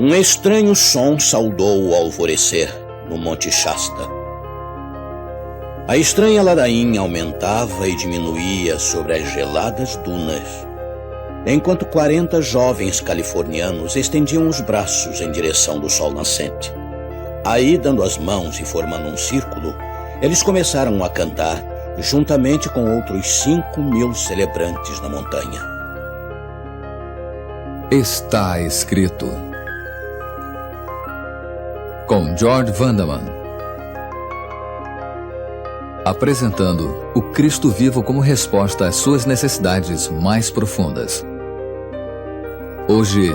Um estranho som saudou o alvorecer no Monte Shasta. A estranha ladainha aumentava e diminuía sobre as geladas dunas, enquanto 40 jovens californianos estendiam os braços em direção do sol nascente. Aí, dando as mãos e formando um círculo, eles começaram a cantar, juntamente com outros 5.000 celebrantes na montanha. Está escrito. Com George Vanderman. Apresentando o Cristo vivo como resposta às suas necessidades mais profundas. Hoje,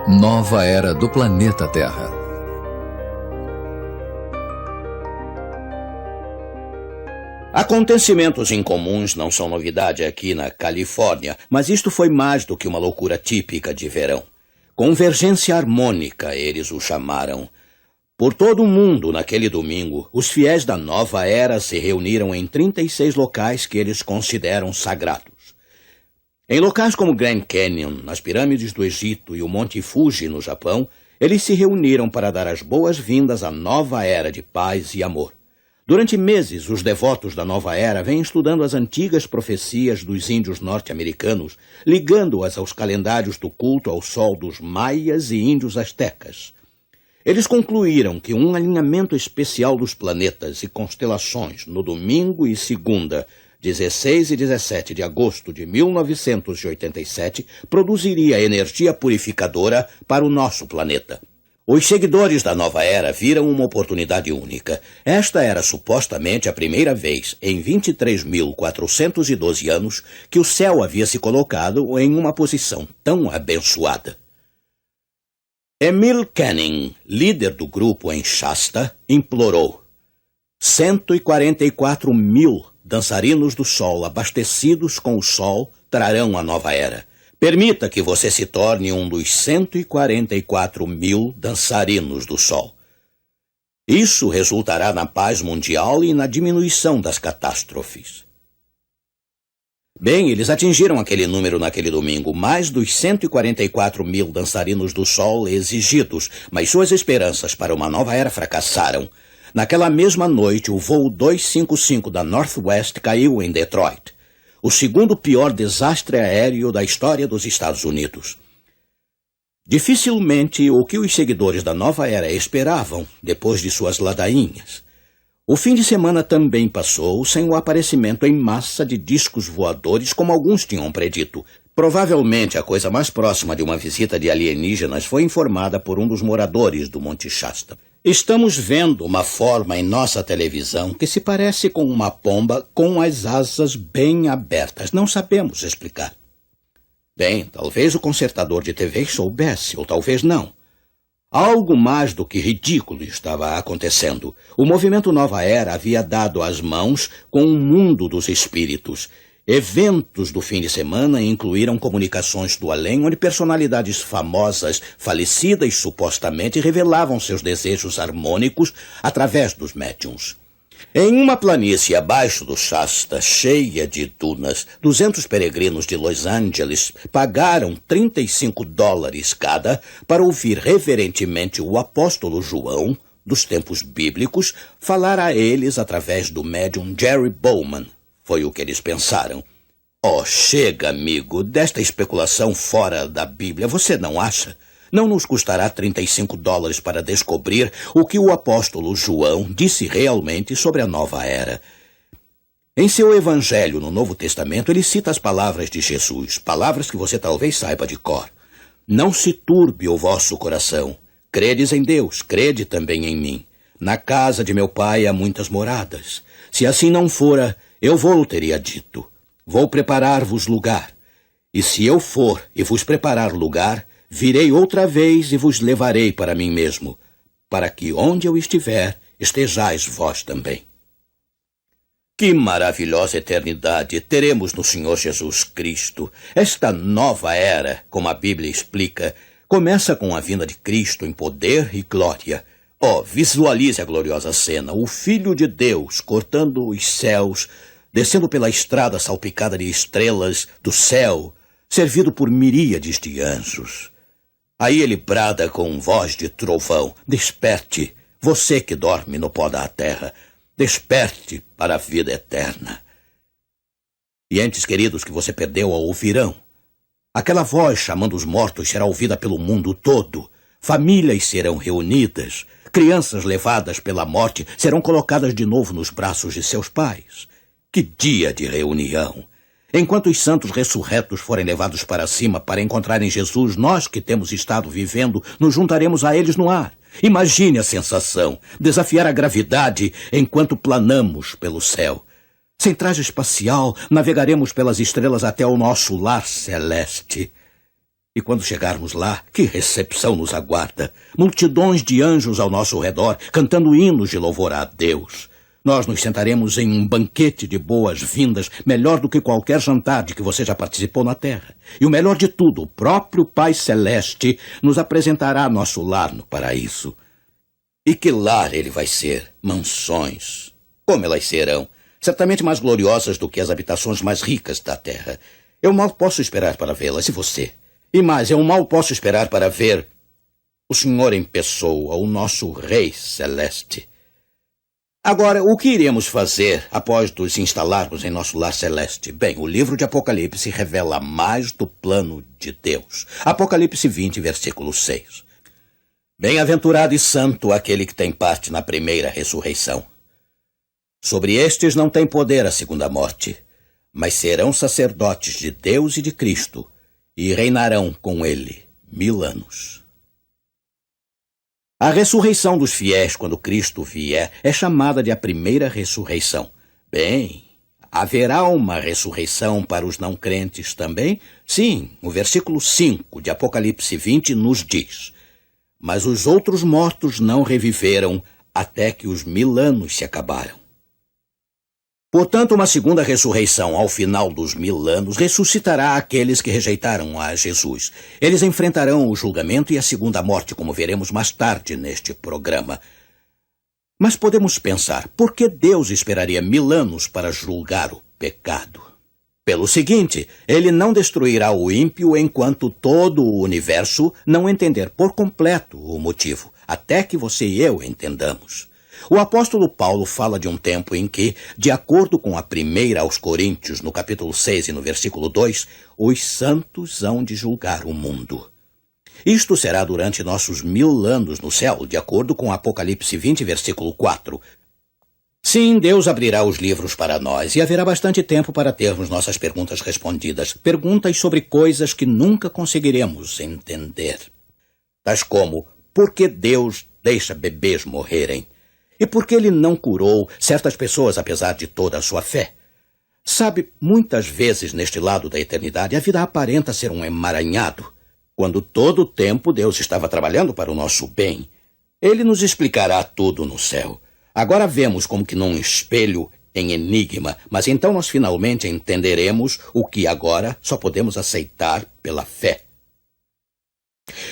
nova era do planeta Terra. Acontecimentos incomuns não são novidade aqui na Califórnia, mas isto foi mais do que uma loucura típica de verão. Convergência harmônica, eles o chamaram. Por todo o mundo, naquele domingo, os fiéis da nova era se reuniram em 36 locais que eles consideram sagrados. Em locais como Grand Canyon, nas pirâmides do Egito e o Monte Fuji, no Japão, eles se reuniram para dar as boas-vindas à nova era de paz e amor. Durante meses, os devotos da nova era vêm estudando as antigas profecias dos índios norte-americanos, ligando-as aos calendários do culto ao sol dos maias e índios astecas. Eles concluíram que um alinhamento especial dos planetas e constelações no domingo e segunda, 16 e 17 de agosto de 1987, produziria energia purificadora para o nosso planeta. Os seguidores da nova era viram uma oportunidade única. Esta era supostamente a primeira vez em 23.412 anos que o céu havia se colocado em uma posição tão abençoada. Emil Canning, líder do grupo em Shasta, implorou: 144.000 dançarinos do sol abastecidos com o sol trarão a nova era. Permita que você se torne um dos 144.000 dançarinos do sol. Isso resultará na paz mundial e na diminuição das catástrofes. Bem, eles atingiram aquele número naquele domingo, mais dos 144.000 dançarinos do sol exigidos, mas suas esperanças para uma nova era fracassaram. Naquela mesma noite, o voo 255 da Northwest caiu em Detroit. O segundo pior desastre aéreo da história dos Estados Unidos. Dificilmente o que os seguidores da nova era esperavam depois de suas ladainhas. O fim de semana também passou sem o aparecimento em massa de discos voadores como alguns tinham predito. Provavelmente a coisa mais próxima de uma visita de alienígenas foi informada por um dos moradores do Monte Shasta. Estamos vendo uma forma em nossa televisão que se parece com uma pomba com as asas bem abertas. Não sabemos explicar. Bem, talvez o consertador de TV soubesse, ou talvez não. Algo mais do que ridículo estava acontecendo. O movimento Nova Era havia dado as mãos com o mundo dos espíritos. Eventos do fim de semana incluíram comunicações do além, onde personalidades famosas, falecidas supostamente, revelavam seus desejos harmônicos através dos médiuns. Em uma planície abaixo do Shasta, cheia de dunas, 200 peregrinos de Los Angeles pagaram $35 cada para ouvir reverentemente o apóstolo João, dos tempos bíblicos, falar a eles através do médium Jerry Bowman. Foi o que eles pensaram. Oh, chega, amigo, desta especulação fora da Bíblia, você não acha? Não nos custará $35 para descobrir o que o apóstolo João disse realmente sobre a nova era. Em seu evangelho no Novo Testamento, ele cita as palavras de Jesus, palavras que você talvez saiba de cor. Não se turbe o vosso coração. Credes em Deus, crede também em mim. Na casa de meu pai há muitas moradas. Se assim não fora, eu vou teria dito. Vou preparar-vos lugar. E se eu for e vos preparar lugar, virei outra vez e vos levarei para mim mesmo, para que onde eu estiver, estejais vós também. Que maravilhosa eternidade teremos no Senhor Jesus Cristo. Esta nova era, como a Bíblia explica, começa com a vinda de Cristo em poder e glória. Oh, visualize a gloriosa cena, o Filho de Deus cortando os céus, descendo pela estrada salpicada de estrelas do céu, servido por miríades de anjos. Aí ele brada com voz de trovão: desperte, você que dorme no pó da terra, desperte para a vida eterna. E entes queridos que você perdeu a ouvirão. Aquela voz chamando os mortos será ouvida pelo mundo todo. Famílias serão reunidas. Crianças levadas pela morte serão colocadas de novo nos braços de seus pais. Que dia de reunião! Enquanto os santos ressurretos forem levados para cima para encontrarem Jesus, nós que temos estado vivendo nos juntaremos a eles no ar. Imagine a sensação, desafiar a gravidade enquanto planamos pelo céu. Sem traje espacial, navegaremos pelas estrelas até o nosso lar celeste. E quando chegarmos lá, que recepção nos aguarda! Multidões de anjos ao nosso redor, cantando hinos de louvor a Deus. Nós nos sentaremos em um banquete de boas-vindas, melhor do que qualquer jantar de que você já participou na Terra. E o melhor de tudo, o próprio Pai Celeste nos apresentará nosso lar no paraíso. E que lar ele vai ser? Mansões. Como elas serão? Certamente mais gloriosas do que as habitações mais ricas da Terra. Eu mal posso esperar para vê-las, e você? E mais, eu mal posso esperar para ver o Senhor em pessoa, o nosso Rei Celeste. Agora, o que iremos fazer após nos instalarmos em nosso lar celeste? Bem, o livro de Apocalipse revela mais do plano de Deus. Apocalipse 20, versículo 6. Bem-aventurado e santo aquele que tem parte na primeira ressurreição. Sobre estes não tem poder a segunda morte, mas serão sacerdotes de Deus e de Cristo, e reinarão com ele 1000 anos. A ressurreição dos fiéis quando Cristo vier é chamada de a primeira ressurreição. Bem, haverá uma ressurreição para os não crentes também? Sim, o versículo 5 de Apocalipse 20 nos diz: mas os outros mortos não reviveram até que os 1000 anos se acabaram. Portanto, uma segunda ressurreição ao final dos 1000 anos ressuscitará aqueles que rejeitaram a Jesus. Eles enfrentarão o julgamento e a segunda morte, como veremos mais tarde neste programa. Mas podemos pensar, por que Deus esperaria 1000 anos para julgar o pecado? Pelo seguinte, ele não destruirá o ímpio enquanto todo o universo não entender por completo o motivo, até que você e eu entendamos. O apóstolo Paulo fala de um tempo em que, de acordo com a primeira aos Coríntios, no capítulo 6 e no versículo 2, os santos hão de julgar o mundo. Isto será durante nossos 1000 anos no céu, de acordo com Apocalipse 20, versículo 4. Sim, Deus abrirá os livros para nós e haverá bastante tempo para termos nossas perguntas respondidas. Perguntas sobre coisas que nunca conseguiremos entender. Tais como, por que Deus deixa bebês morrerem? E por que ele não curou certas pessoas apesar de toda a sua fé? Sabe, muitas vezes neste lado da eternidade a vida aparenta ser um emaranhado, quando todo o tempo Deus estava trabalhando para o nosso bem. Ele nos explicará tudo no céu. Agora vemos como que num espelho em enigma, mas então nós finalmente entenderemos o que agora só podemos aceitar pela fé.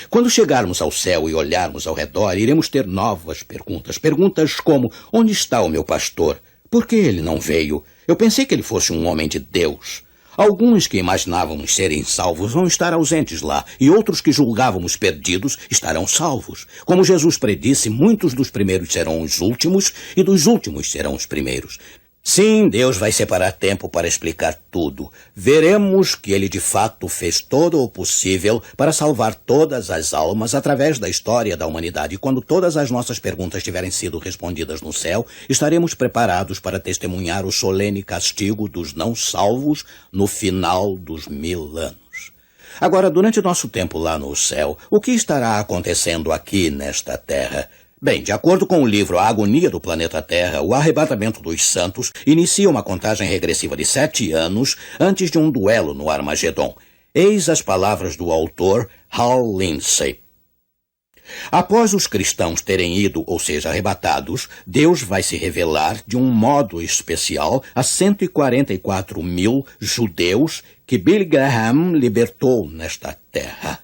Quando chegarmos ao céu e olharmos ao redor, iremos ter novas perguntas. Perguntas como, onde está o meu pastor? Por que ele não veio? Eu pensei que ele fosse um homem de Deus. Alguns que imaginávamos serem salvos vão estar ausentes lá, e outros que julgávamos perdidos estarão salvos. Como Jesus predisse, muitos dos primeiros serão os últimos, e dos últimos serão os primeiros. Sim, Deus vai separar tempo para explicar tudo. Veremos que ele de fato fez todo o possível para salvar todas as almas através da história da humanidade. E quando todas as nossas perguntas tiverem sido respondidas no céu, estaremos preparados para testemunhar o solene castigo dos não salvos no final dos 1000 anos. Agora, durante nosso tempo lá no céu, o que estará acontecendo aqui nesta terra? Bem, de acordo com o livro A Agonia do Planeta Terra, o arrebatamento dos santos inicia uma contagem regressiva de 7 anos antes de um duelo no Armagedon. Eis as palavras do autor Hal Lindsey. Após os cristãos terem ido, ou seja, arrebatados, Deus vai se revelar de um modo especial a 144.000 judeus que Billy Graham libertou nesta terra.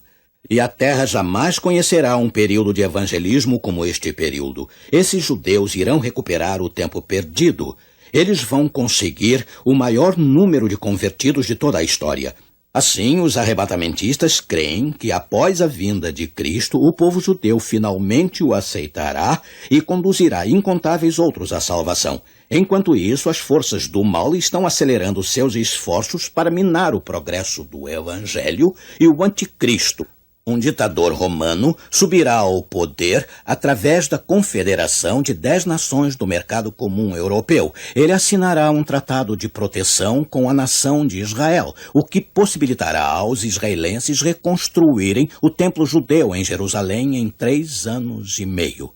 E a terra jamais conhecerá um período de evangelismo como este período. Esses judeus irão recuperar o tempo perdido. Eles vão conseguir o maior número de convertidos de toda a história. Assim, os arrebatamentistas creem que após a vinda de Cristo, o povo judeu finalmente o aceitará e conduzirá incontáveis outros à salvação. Enquanto isso, as forças do mal estão acelerando seus esforços para minar o progresso do Evangelho, e o anticristo, um ditador romano, subirá ao poder através da confederação de 10 nações do mercado comum europeu. Ele assinará um tratado de proteção com a nação de Israel, o que possibilitará aos israelenses reconstruírem o templo judeu em Jerusalém em 3 anos e meio.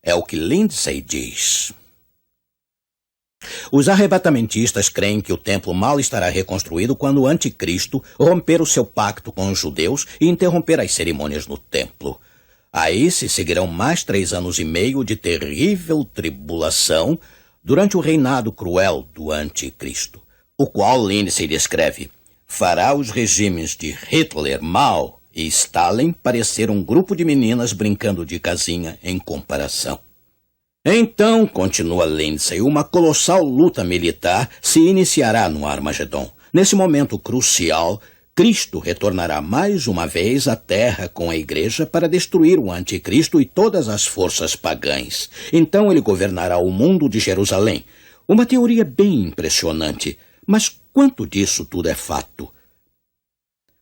É o que Lindsay diz. Os arrebatamentistas creem que o templo mal estará reconstruído quando o anticristo romper o seu pacto com os judeus e interromper as cerimônias no templo. Aí se seguirão mais 3 anos e meio de terrível tribulação durante o reinado cruel do anticristo, o qual Lindsay descreve: fará os regimes de Hitler, Mao e Stalin parecer um grupo de meninas brincando de casinha em comparação. Então, continua Lindsay, uma colossal luta militar se iniciará no Armagedon. Nesse momento crucial, Cristo retornará mais uma vez à Terra com a Igreja para destruir o anticristo e todas as forças pagãs. Então ele governará o mundo de Jerusalém. Uma teoria bem impressionante, mas quanto disso tudo é fato?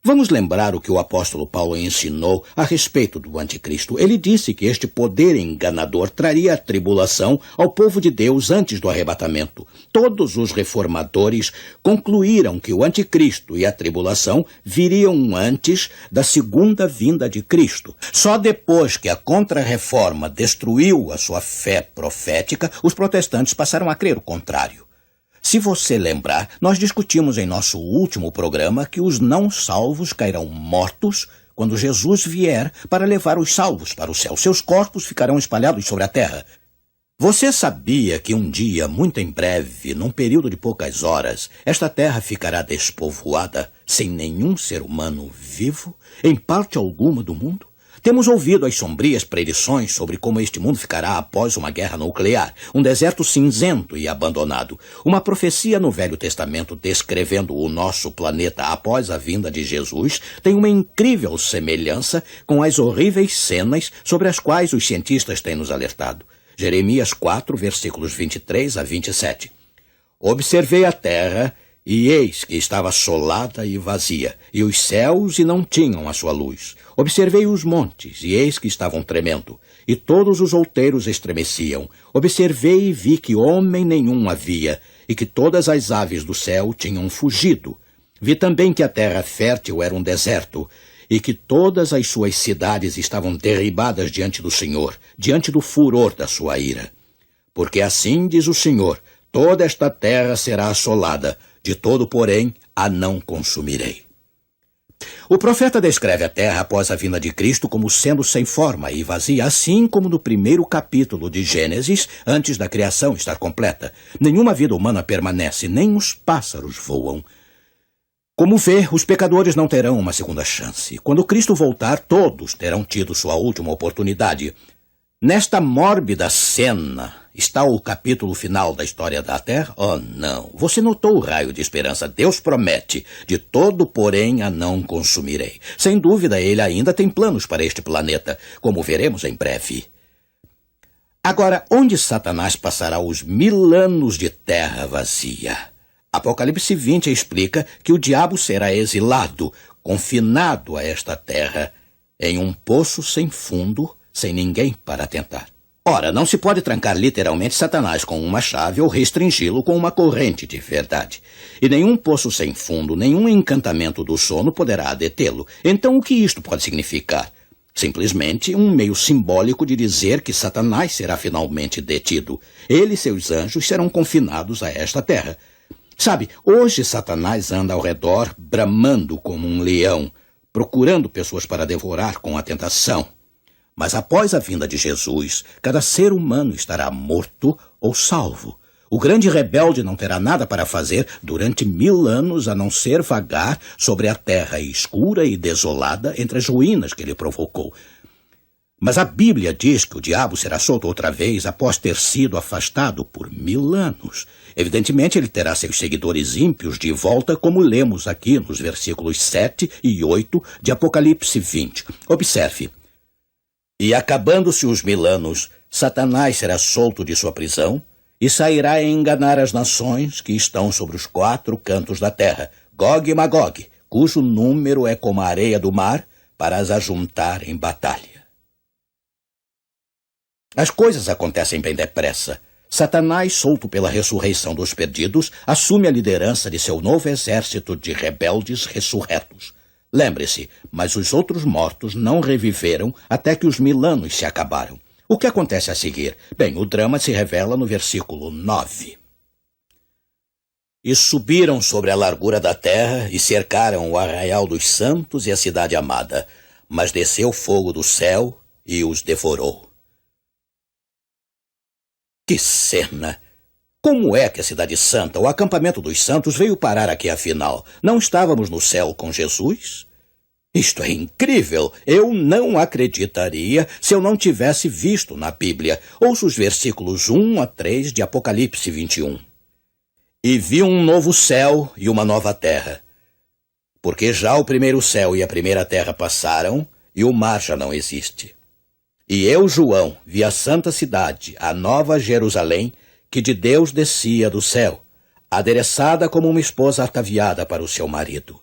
Vamos lembrar o que o apóstolo Paulo ensinou a respeito do anticristo. Ele disse que este poder enganador traria a tribulação ao povo de Deus antes do arrebatamento. Todos os reformadores concluíram que o anticristo e a tribulação viriam antes da segunda vinda de Cristo. Só depois que a Contra-Reforma destruiu a sua fé profética, os protestantes passaram a crer o contrário. Se você lembrar, nós discutimos em nosso último programa que os não salvos cairão mortos quando Jesus vier para levar os salvos para o céu. Seus corpos ficarão espalhados sobre a terra. Você sabia que um dia, muito em breve, num período de poucas horas, esta terra ficará despovoada, sem nenhum ser humano vivo, em parte alguma do mundo? Temos ouvido as sombrias predições sobre como este mundo ficará após uma guerra nuclear, um deserto cinzento e abandonado. Uma profecia no Velho Testamento descrevendo o nosso planeta após a vinda de Jesus tem uma incrível semelhança com as horríveis cenas sobre as quais os cientistas têm nos alertado. Jeremias 4, versículos 23 a 27. Observei a terra, e eis que estava assolada e vazia, e os céus e não tinham a sua luz. Observei os montes, e eis que estavam tremendo, e todos os outeiros estremeciam. Observei e vi que homem nenhum havia, e que todas as aves do céu tinham fugido. Vi também que a terra fértil era um deserto, e que todas as suas cidades estavam derribadas diante do Senhor, diante do furor da sua ira. Porque assim diz o Senhor, toda esta terra será assolada, de todo, porém, a não consumirei. O profeta descreve a terra após a vinda de Cristo como sendo sem forma e vazia, assim como no primeiro capítulo de Gênesis, antes da criação estar completa. Nenhuma vida humana permanece, nem os pássaros voam. Como vê, os pecadores não terão uma segunda chance. Quando Cristo voltar, todos terão tido sua última oportunidade. Nesta mórbida cena está o capítulo final da história da Terra? Oh, não. Você notou o raio de esperança. Deus promete, de todo, porém, a não consumirei. Sem dúvida, ele ainda tem planos para este planeta, como veremos em breve. Agora, onde Satanás passará os 1000 anos de terra vazia? Apocalipse 20 explica que o diabo será exilado, confinado a esta terra, em um poço sem fundo, sem ninguém para tentar. Ora, não se pode trancar literalmente Satanás com uma chave ou restringi-lo com uma corrente de verdade. E nenhum poço sem fundo, nenhum encantamento do sono poderá detê-lo. Então o que isto pode significar? Simplesmente um meio simbólico de dizer que Satanás será finalmente detido. Ele e seus anjos serão confinados a esta terra. Sabe, hoje Satanás anda ao redor bramando como um leão, procurando pessoas para devorar com a tentação. Mas após a vinda de Jesus, cada ser humano estará morto ou salvo. O grande rebelde não terá nada para fazer durante 1000 anos a não ser vagar sobre a terra escura e desolada entre as ruínas que ele provocou. Mas a Bíblia diz que o diabo será solto outra vez após ter sido afastado por 1000 anos. Evidentemente, ele terá seus seguidores ímpios de volta, como lemos aqui nos versículos 7 e 8 de Apocalipse 20. Observe. E acabando-se os 1000 anos, Satanás será solto de sua prisão e sairá a enganar as nações que estão sobre os 4 cantos da terra, Gog e Magog, cujo número é como a areia do mar, para as ajuntar em batalha. As coisas acontecem bem depressa. Satanás, solto pela ressurreição dos perdidos, assume a liderança de seu novo exército de rebeldes ressurretos. Lembre-se, mas os outros mortos não reviveram até que os 1000 anos se acabaram. O que acontece a seguir? Bem, o drama se revela no versículo 9. E subiram sobre a largura da terra e cercaram o arraial dos santos e a cidade amada. Mas desceu fogo do céu e os devorou. Que cena! Como é que a cidade santa, o acampamento dos santos, veio parar aqui afinal? Não estávamos no céu com Jesus? Isto é incrível! Eu não acreditaria se eu não tivesse visto na Bíblia. Ouça os versículos 1 a 3 de Apocalipse 21. E vi um novo céu e uma nova terra, porque já o primeiro céu e a primeira terra passaram e o mar já não existe. E eu, João, vi a santa cidade, a nova Jerusalém, que de Deus descia do céu, adereçada como uma esposa ataviada para o seu marido.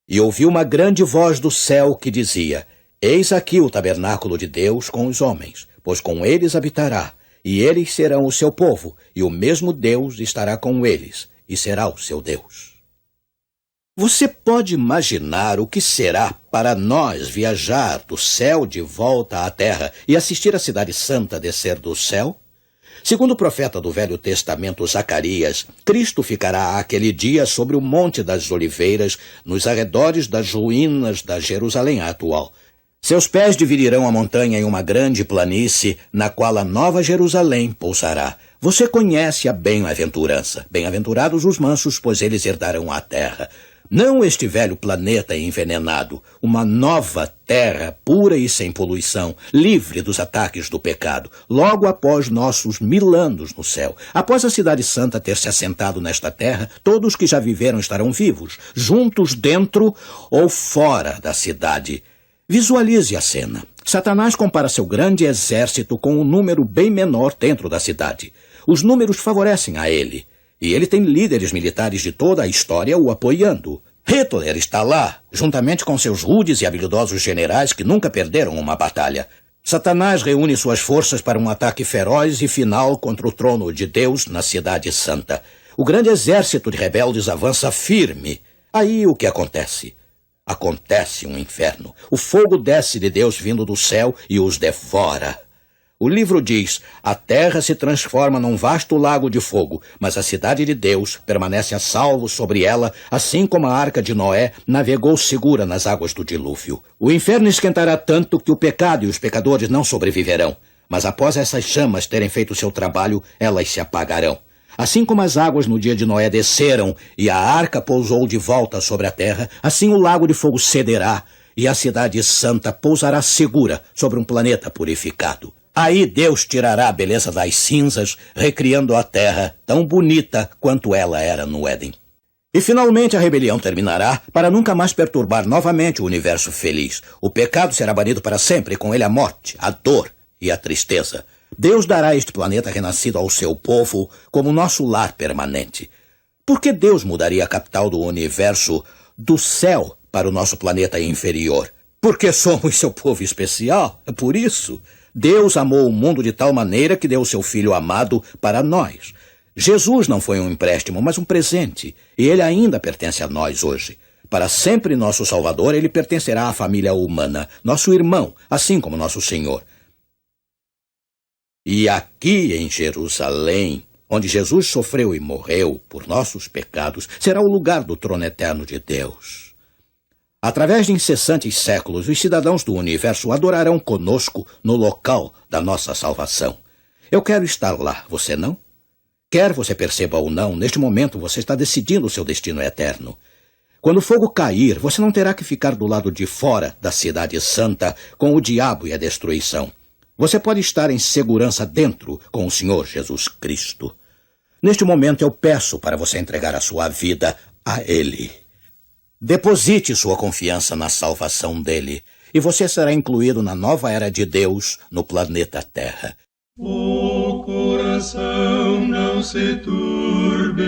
E ouvi uma grande voz do céu que dizia: Eis aqui o tabernáculo de Deus com os homens, pois com eles habitará, e eles serão o seu povo, e o mesmo Deus estará com eles, e será o seu Deus. Você pode imaginar o que será para nós viajar do céu de volta à terra e assistir a cidade santa descer do céu? Segundo o profeta do Velho Testamento Zacarias, Cristo ficará aquele dia sobre o Monte das Oliveiras, nos arredores das ruínas da Jerusalém atual. Seus pés dividirão a montanha em uma grande planície, na qual a nova Jerusalém pousará. Você conhece a bem-aventurança. Bem-aventurados os mansos, pois eles herdarão a terra. Não este velho planeta envenenado, uma nova terra pura e sem poluição, livre dos ataques do pecado, logo após nossos 1000 anos no céu. Após a cidade santa ter se assentado nesta terra, todos que já viveram estarão vivos, juntos dentro ou fora da cidade. Visualize a cena. Satanás compara seu grande exército com um número bem menor dentro da cidade. Os números favorecem a ele. E ele tem líderes militares de toda a história o apoiando. Hitler está lá, juntamente com seus rudes e habilidosos generais que nunca perderam uma batalha. Satanás reúne suas forças para um ataque feroz e final contra o trono de Deus na Cidade Santa. O grande exército de rebeldes avança firme. Aí o que acontece? Acontece um inferno. O fogo desce de Deus vindo do céu e os devora. O livro diz: a terra se transforma num vasto lago de fogo, mas a cidade de Deus permanece a salvo sobre ela, assim como a arca de Noé navegou segura nas águas do dilúvio. O inferno esquentará tanto que o pecado e os pecadores não sobreviverão, mas após essas chamas terem feito seu trabalho, elas se apagarão. Assim como as águas no dia de Noé desceram e a arca pousou de volta sobre a terra, assim o lago de fogo cederá e a cidade santa pousará segura sobre um planeta purificado. Aí Deus tirará a beleza das cinzas, recriando a terra tão bonita quanto ela era no Éden. E finalmente a rebelião terminará para nunca mais perturbar novamente o universo feliz. O pecado será banido para sempre, com ele a morte, a dor e a tristeza. Deus dará este planeta renascido ao seu povo como nosso lar permanente. Por que Deus mudaria a capital do universo do céu para o nosso planeta inferior? Porque somos seu povo especial, é por isso. Deus amou o mundo de tal maneira que deu o seu Filho amado para nós. Jesus não foi um empréstimo, mas um presente, e ele ainda pertence a nós hoje. Para sempre nosso Salvador, ele pertencerá à família humana, nosso irmão, assim como nosso Senhor. E aqui em Jerusalém, onde Jesus sofreu e morreu por nossos pecados, será o lugar do trono eterno de Deus. Através de incessantes séculos, os cidadãos do universo adorarão conosco no local da nossa salvação. Eu quero estar lá, você não? Quer você perceba ou não, neste momento você está decidindo o seu destino eterno. Quando o fogo cair, você não terá que ficar do lado de fora da cidade santa com o diabo e a destruição. Você pode estar em segurança dentro com o Senhor Jesus Cristo. Neste momento eu peço para você entregar a sua vida a Ele. Deposite sua confiança na salvação dele e você será incluído na nova era de Deus no planeta Terra. O coração não se turbe,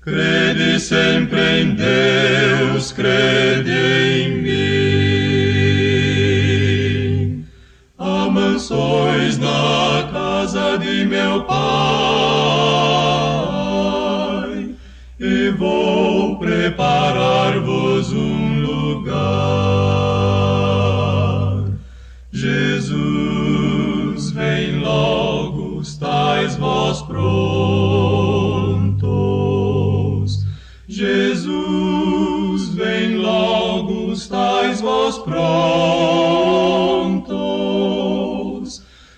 crede sempre em Deus, crede em mim. Há mansões na casa de meu Pai, e vou preparar-vos um lugar. Jesus, vem logo, estais vós prontos. Jesus, vem logo, estais vós prontos.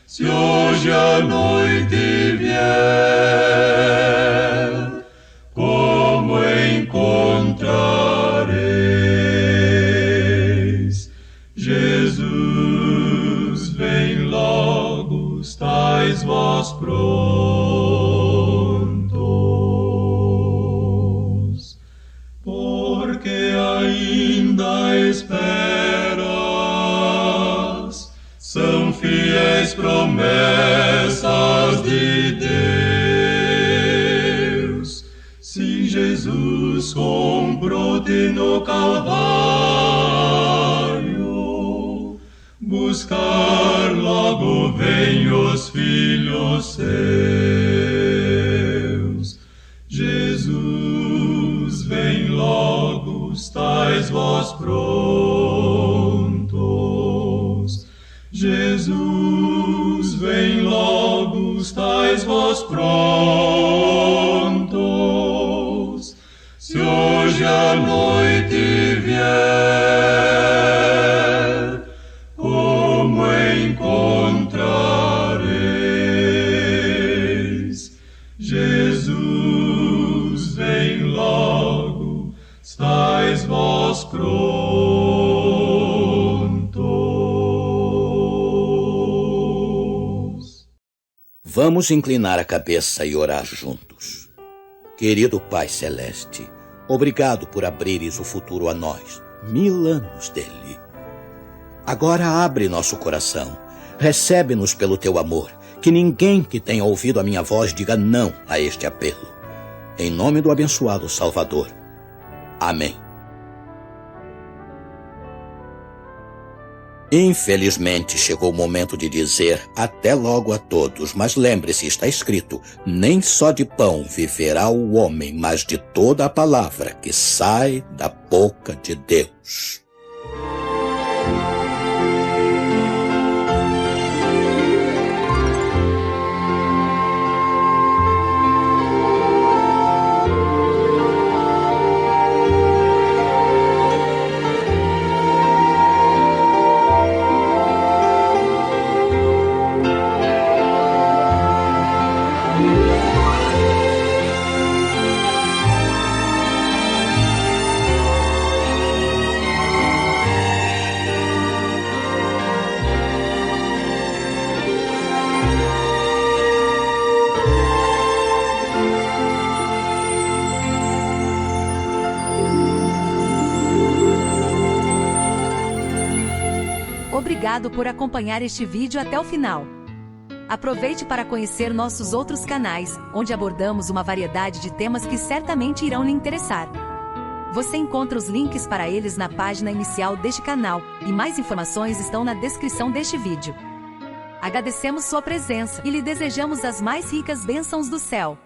Se hoje a noite vier, como encontrareis? Jesus, vem logo, estais vós prontos. Porque ainda esperas, são fiéis promessas de Deus. Se Jesus comprou-te no Calvário, buscar logo vem os filhos seus. Jesus, vem logo, estais vós prontos. Jesus, vem logo, estais vós prontos. Se hoje a noite vier, como encontrareis? Jesus, vem logo, estais vós prontos. Vamos inclinar a cabeça e orar juntos. Querido Pai Celeste, obrigado por abrires o futuro a nós, 1000 anos dele. Agora abre nosso coração, recebe-nos pelo teu amor, que ninguém que tenha ouvido a minha voz diga não a este apelo. Em nome do abençoado Salvador. Amém. Infelizmente, chegou o momento de dizer até logo a todos, mas lembre-se, está escrito, nem só de pão viverá o homem, mas de toda a palavra que sai da boca de Deus. Obrigado por acompanhar este vídeo até o final. Aproveite para conhecer nossos outros canais, onde abordamos uma variedade de temas que certamente irão lhe interessar. Você encontra os links para eles na página inicial deste canal, e mais informações estão na descrição deste vídeo. Agradecemos sua presença e lhe desejamos as mais ricas bênçãos do céu.